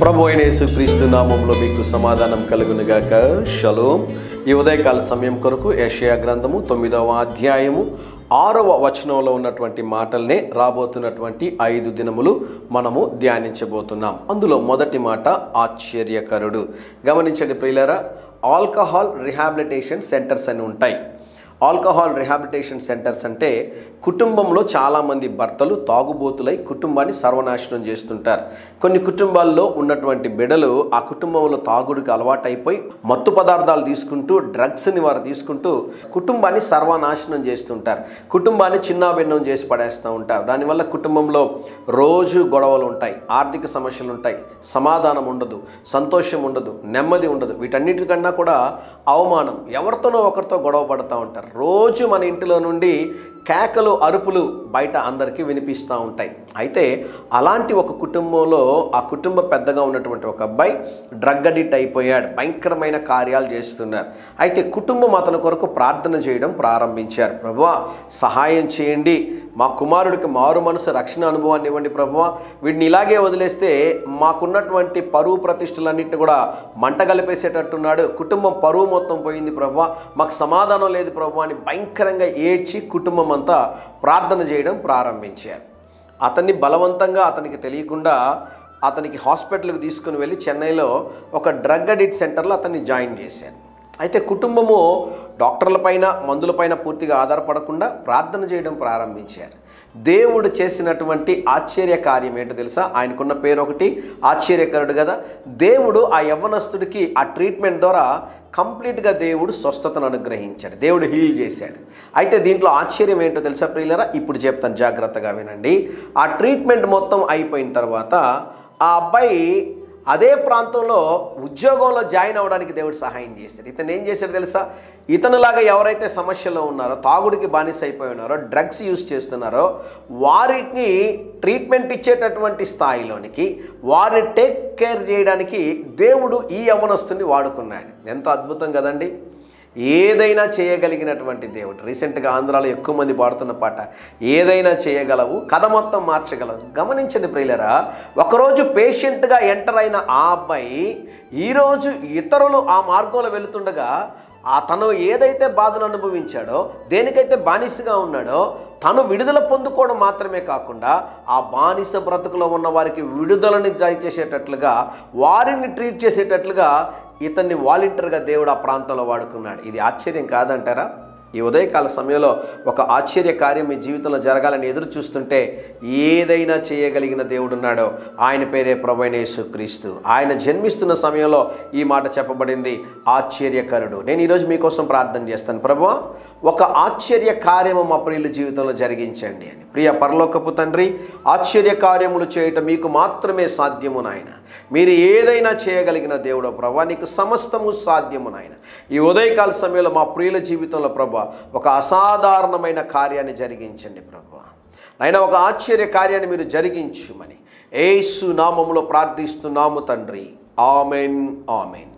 ప్రభు అయిన యేసుక్రీస్తు నామములో మీకు సమాధానం కలుగునుగాక. షలోం. ఈ ఉదయకాల సమయం కొరకు యెషయా గ్రంథము 9వ అధ్యాయము 6వ వచనంలో ఉన్నటువంటి మాటల్నే రాబోతున్నటువంటి 5 దినములు మనము ధ్యానించబోతున్నాం. అందులో మొదటి మాట ఆశ్చర్యకరుడు. గమనించండి ప్రియులారా, ఆల్కహాల్ రిహాబిలిటేషన్ సెంటర్స్ అని ఉంటాయి. ఆల్కహాల్ రిహాబిలిటేషన్ సెంటర్స్ అంటే కుటుంబంలో చాలామంది భర్తలు తాగుబోతులై కుటుంబాన్ని సర్వనాశనం చేస్తుంటారు. కొన్ని కుటుంబాల్లో ఉన్నటువంటి బిడ్డలు ఆ కుటుంబంలో తాగుడికి అలవాటైపోయి మత్తు పదార్థాలు తీసుకుంటూ డ్రగ్స్ని వారు తీసుకుంటూ కుటుంబాన్ని సర్వనాశనం చేస్తుంటారు. కుటుంబాన్ని చిన్నాభిన్నం చేసి పడేస్తూ ఉంటారు. దానివల్ల కుటుంబంలో రోజు గొడవలు ఉంటాయి, ఆర్థిక సమస్యలు ఉంటాయి, సమాధానం ఉండదు, సంతోషం ఉండదు, నెమ్మది ఉండదు. వీటన్నిటికన్నా కూడా అవమానం, ఎవరితోనో ఒకరితో గొడవ పడుతూ ఉంటారు. రోజు మన ఇంటిలో నుండి కేకలు, అరుపులు బయట అందరికీ వినిపిస్తూ ఉంటాయి. అయితే అలాంటి ఒక కుటుంబంలో ఆ కుటుంబ పెద్దగా ఉన్నటువంటి ఒక అబ్బాయి డ్రగ్ అడిక్ట్ అయిపోయాడు. భయంకరమైన కార్యాలు చేస్తున్నారు. అయితే కుటుంబం అతని కొరకు ప్రార్థన చేయడం ప్రారంభించారు. ప్రభువా సహాయం చేయండి, మా కుమారుడికి మారు మనసు రక్షణ అనుభవాన్ని ఇవ్వండి ప్రభువా, వీడిని ఇలాగే వదిలేస్తే మాకున్నటువంటి పరువు ప్రతిష్టలన్నింటినీ కూడా మంట కలిపేసేటట్టున్నాడు, కుటుంబం పరువు మొత్తం పోయింది ప్రభువా, మాకు సమాధానం లేదు ప్రభువా అని భయంకరంగా ఏడ్చి కుటుంబం అంతా ప్రార్థన చేయడం ప్రారంభించారు. అతన్ని బలవంతంగా అతనికి తెలియకుండా అతనికి హాస్పిటల్కి తీసుకుని వెళ్ళి చెన్నైలో ఒక డ్రగ్ అడిక్ట్ సెంటర్లో అతన్ని జాయిన్ చేశారు. అయితే కుటుంబము డాక్టర్లపైన మందులపైన పూర్తిగా ఆధారపడకుండా ప్రార్థన చేయడం ప్రారంభించారు. దేవుడు చేసినటువంటి ఆశ్చర్య కార్యం ఏంటో తెలుసా? ఆయనకున్న పేరు ఒకటి ఆశ్చర్యకరుడు కదా. దేవుడు ఆ యవ్వనస్తుడికి ఆ ట్రీట్మెంట్ ద్వారా కంప్లీట్గా దేవుడు స్వస్థతను అనుగ్రహించాడు, దేవుడు హీల్ చేశాడు. అయితే దీంట్లో ఆశ్చర్యం ఏంటో తెలుసా ప్రియులరా? ఇప్పుడు చెప్తాను, జాగ్రత్తగా వినండి. ఆ ట్రీట్మెంట్ మొత్తం అయిపోయిన తర్వాత ఆ అబ్బాయి అదే ప్రాంతంలో ఉద్యోగంలో జాయిన్ అవ్వడానికి దేవుడు సహాయం చేశాడు. ఇతను ఏం చేశాడు తెలుసా? ఇతనులాగా ఎవరైతే సమస్యలో ఉన్నారో, తాగుడికి బానిస అయిపోయి ఉన్నారో, డ్రగ్స్ యూజ్ చేస్తున్నారో వారికి ట్రీట్మెంట్ ఇచ్చేటటువంటి స్థాయిలోనికి వారిని టేక్ కేర్ చేయడానికి దేవుడు ఈ యవ్వనస్తుని వాడుకున్నాడు. ఎంతో అద్భుతం కదండి. ఏదైనా చేయగలిగినటువంటి దేవుడు. రీసెంట్గా ఆంధ్రాలో ఎక్కువ మంది పాడుతున్న పాట ఏదైనా చేయగలవు, కథ మొత్తం మార్చగలవు. గమనించండి ప్రియులరా, ఒకరోజు పేషెంట్గా ఎంటర్ అయిన ఆ అబ్బాయి ఈరోజు ఇతరులు ఆ మార్గంలో వెళుతుండగా తను ఏదైతే బాధను అనుభవించాడో, దేనికైతే బానిసగా ఉన్నాడో, తను విడుదల పొందుకోవడం మాత్రమే కాకుండా ఆ బానిస బ్రతుకులో ఉన్న వారికి విడుదలని దయచేసేటట్లుగా, వారిని ట్రీట్ చేసేటట్లుగా ఇతన్ని వాలంటీర్గా దేవుడు ఆ ప్రాంతంలో వాడుకున్నాడు. ఇది ఆశ్చర్యం కాదంటారా? ఈ ఉదయకాల సమయంలో ఒక ఆశ్చర్య కార్యం మీ జీవితంలో జరగాలని ఎదురు చూస్తుంటే ఏదైనా చేయగలిగిన దేవుడు ఉన్నాడో ఆయన పేరే ప్రభువైన యేసుక్రీస్తు. ఆయన జన్మిస్తున్న సమయంలో ఈ మాట చెప్పబడింది, ఆశ్చర్యకరుడు. నేను ఈరోజు మీకోసం ప్రార్థన చేస్తాను. ప్రభువా ఒక ఆశ్చర్య కార్యము మా ప్రియుల జీవితంలో జరిగించండి అని. ప్రియ పరలోకపు తండ్రి, ఆశ్చర్య కార్యములు చేయటం మీకు మాత్రమే సాధ్యము నాయన. మీరు ఏదైనా చేయగలిగిన దేవుడో ప్రభువా, నీకు సమస్తము సాధ్యము నాయన. ఈ ఉదయకాల సమయంలో మా ప్రియుల జీవితంలో ప్రభువా ఒక అసాధారణమైన కార్యాన్ని జరిగించండి ప్రభువా. నాయన ఒక ఆశ్చర్య కార్యాన్ని మీరు జరిగించుమని యేసు నామములో ప్రార్థిస్తున్నాము తండ్రి. Amen, amen.